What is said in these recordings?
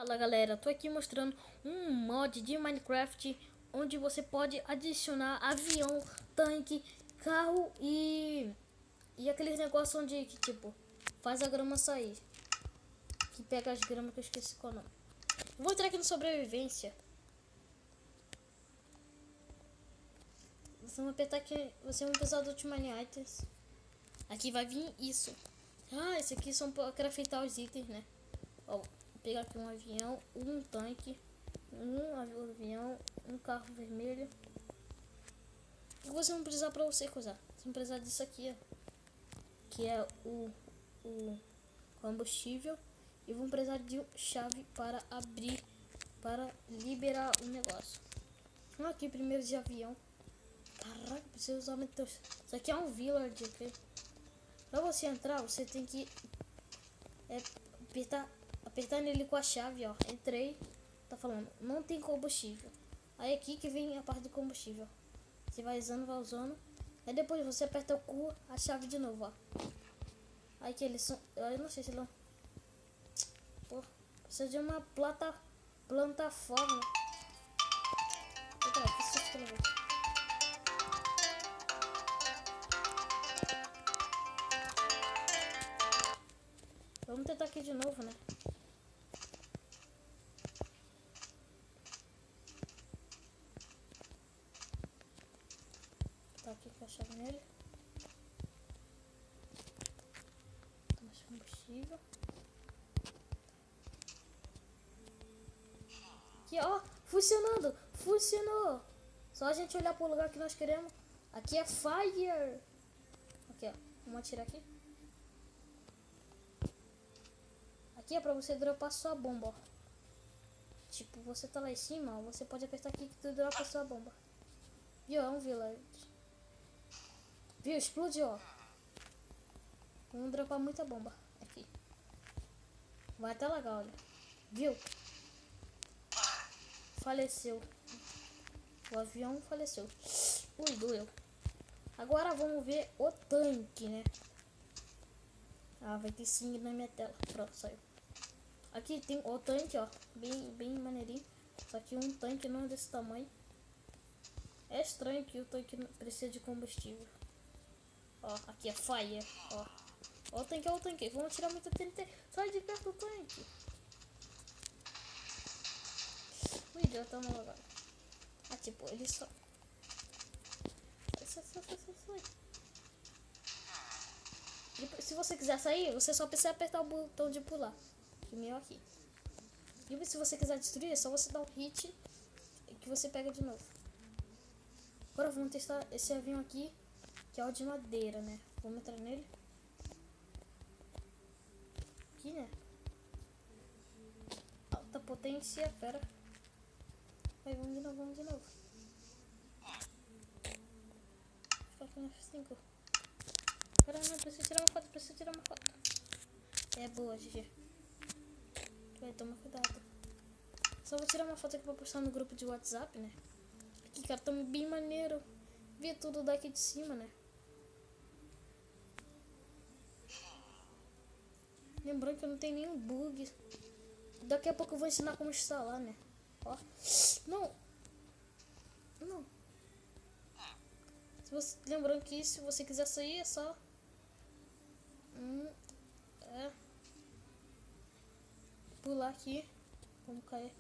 Fala galera, tô aqui mostrando um mod de Minecraft onde você pode adicionar avião, tanque, carro e aqueles negócios onde que tipo faz a grama sair, que pega as gramas que eu esqueci qual é o nome. Vou entrar aqui no sobrevivência. Você vai apertar aqui, você vai precisar do Ultimate Items. Aqui vai vir isso. Ah, esse aqui são para craftar os itens, né? Ó, vou pegar aqui um avião, um tanque, um avião, um carro vermelho. E você não precisar para você coisar. Você não precisar disso aqui, ó, que é o combustível. E vão precisar de chave para abrir, para liberar o negócio. Aqui primeiro de avião. Caraca, preciso usar muito. Isso aqui é um village, ok? Para você entrar, você tem que apertar nele com a chave, ó. Entrei, tá falando, não tem combustível. Aí aqui que vem a parte do combustível. Você vai usando. Aí depois você aperta o cu, a chave de novo, ó. Aí que eles são, eu não sei se não. Pô, precisa de uma plataforma. Eita, que susto, né? Vamos tentar aqui de novo, né? Tá aqui com a chave nele. Mais combustível. Aqui, ó, funcionou. Só a gente olhar pro lugar que nós queremos. Aqui é fire. Aqui, ó, vamos atirar aqui. Aqui é pra você dropar sua bomba, ó. Tipo, você tá lá em cima, ó, você pode apertar aqui que tu dropa sua bomba. Viu? É um village. Viu? Explodiu, ó. Vamos dropar muita bomba aqui. Vai até lagar, olha. Viu? Faleceu. O avião faleceu. Ui, doeu. Agora vamos ver o tanque, né? Ah, vai ter sangue na minha tela. Pronto, saiu. Aqui tem o tanque, ó. Bem maneirinho. Só que um tanque não é desse tamanho. É estranho que o tanque precisa de combustível. Ó, aqui é fire. Ó. Ó o tanque. Vamos tirar muito TNT. Sai de perto do tanque. O idiota tá mal agora. Ah, tipo, ele só... Sai. Se você quiser sair, você só precisa apertar o botão de pular. Que meu aqui. E se você quiser destruir, é só você dar um hit que você pega de novo. Agora vamos testar esse avião aqui, que é o de madeira, né? Vamos entrar nele. Aqui, né? Alta potência, pera. Aí, vamos de novo. Fica aqui nas 5. Pera, não, preciso tirar uma foto. É boa, GG. Vai, toma cuidado. Só vou tirar uma foto aqui pra postar no grupo de WhatsApp, né? Aqui, cara, tá bem maneiro. Vi tudo daqui de cima, né? Lembrando que eu não tenho nenhum bug. Daqui a pouco eu vou ensinar como instalar, né? Ó. Não. Lembrando que se você quiser sair, é só... pular aqui. Vamos cair.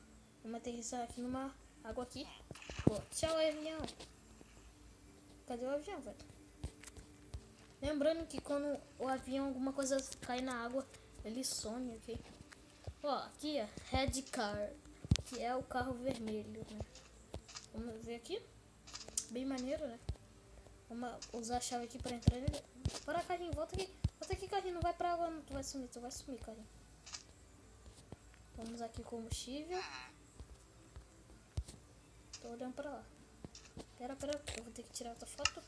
Vamos aterrissar aqui numa água aqui. Pô, tchau, avião. Cadê o avião, velho? Lembrando que quando o avião, alguma coisa cai na água, ele some, ok? Ó, aqui é Red Car, que é o carro vermelho, né? Vamos ver aqui. Bem maneiro, né? Vamos usar a chave aqui para entrar nele. Para, carrinho, volta aqui, carrinho. Não vai pra água, não. Tu vai sumir, carrinho. Vamos aqui combustível. Tô olhando pra lá. Pera, eu vou ter que tirar outra foto.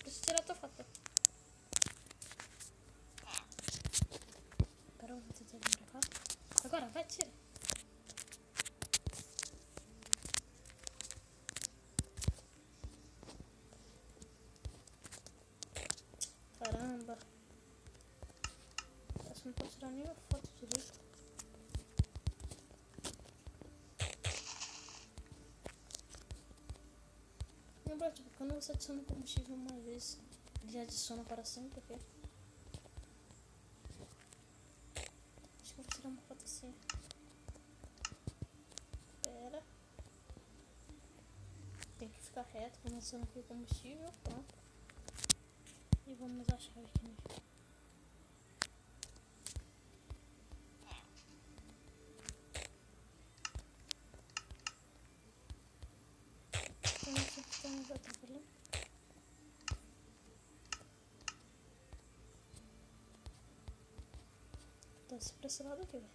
Deixa eu tirar outra foto. Pera, eu vou tentar vir pra cá. Agora, vai, tira. Caramba. Não posso tirar nenhuma foto direito. Lembra, tipo, quando você adiciona combustível uma vez, ele adiciona para sempre, ok? Acho que eu vou tirar uma foto assim. Pera. Tem que ficar reto, começando aqui o combustível, pronto. E vamos achar aqui no então, esse botão já tá falando. Tá se pra esse lado aqui, velho.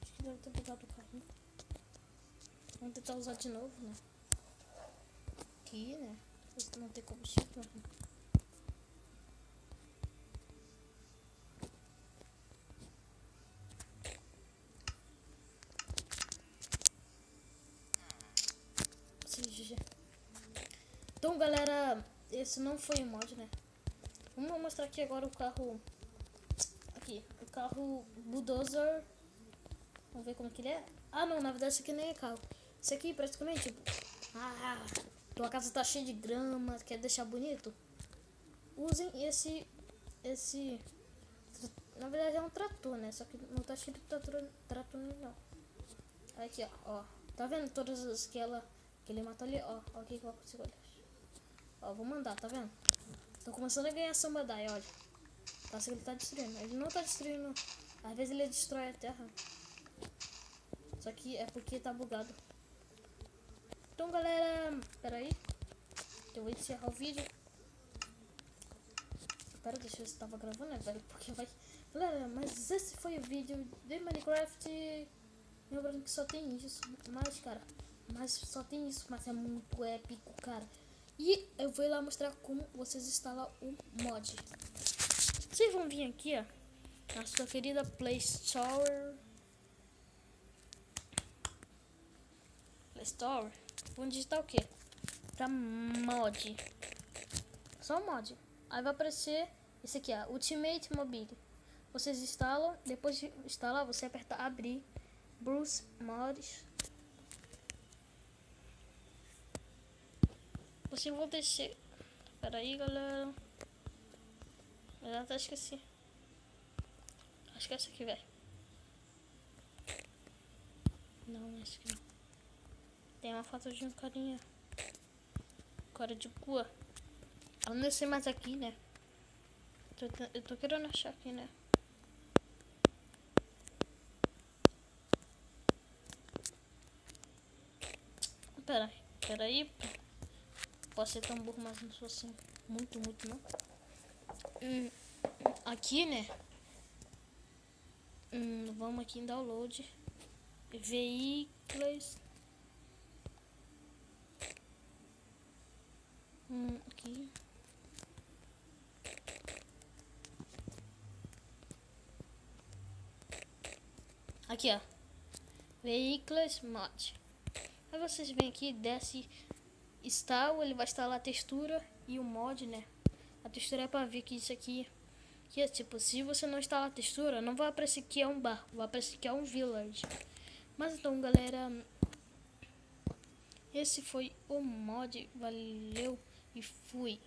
Acho que deve ter bugado o carrinho. Vamos tentar usar de novo, né? Aqui, né? Se não tem combustível, né? Então, galera, esse não foi o mod, né? Vamos mostrar aqui agora o carro. Aqui, o carro Bulldozer. Vamos ver como que ele é. Ah, não, na verdade esse aqui nem é carro. Esse aqui praticamente, tipo, tua casa tá cheia de grama, quer deixar bonito? Usem esse, na verdade é um trator, né? Só que não tá escrito trator não. Aqui, ó. Tá vendo todas as que ele matou ali? Ó, o que eu consigo olhar. Ó, vou mandar, tá vendo? Tô começando a ganhar Sambadai, olha. Parece que ele tá destruindo. Ele não tá destruindo. Às vezes ele destrói a terra. Só que é porque tá bugado. Então, galera, pera aí. Eu vou encerrar o vídeo. Pera, deixa eu ver se tava gravando, né, velho? Porque vai... Galera, mas esse foi o vídeo de Minecraft. Lembrando que só tem isso. Mas, cara, só tem isso. Mas é muito épico, cara. E eu vou lá mostrar como vocês instalam o mod. Vocês vão vir aqui, ó, na sua querida Play Store. Vão digitar o que? Pra mod. Só mod. Aí vai aparecer esse aqui, ó, Ultimate Mobile. Vocês instalam, depois de instalar, você aperta abrir. Bruce Mods. Vocês vão descer. Pera aí, galera. Eu até esqueci. Acho que é essa aqui, velho. Não, essa aqui não. Tem uma foto de um carinha. Cara de cua. Eu não sei mais aqui, né? Eu tô querendo achar aqui, né? Pera aí. Posso ser tão burro, mas não sou assim. Muito não. Aqui, né? Vamos aqui em download. Veículos. Aqui. Aqui, ó. Veículos mod. Aí vocês vêm aqui, desce install, ele vai instalar a textura e o mod, né? A textura é pra ver que isso aqui é tipo, se você não instalar a textura, não vai aparecer que é um bar, vai aparecer que é um village. Mas então, galera, esse foi o mod. Valeu e fui.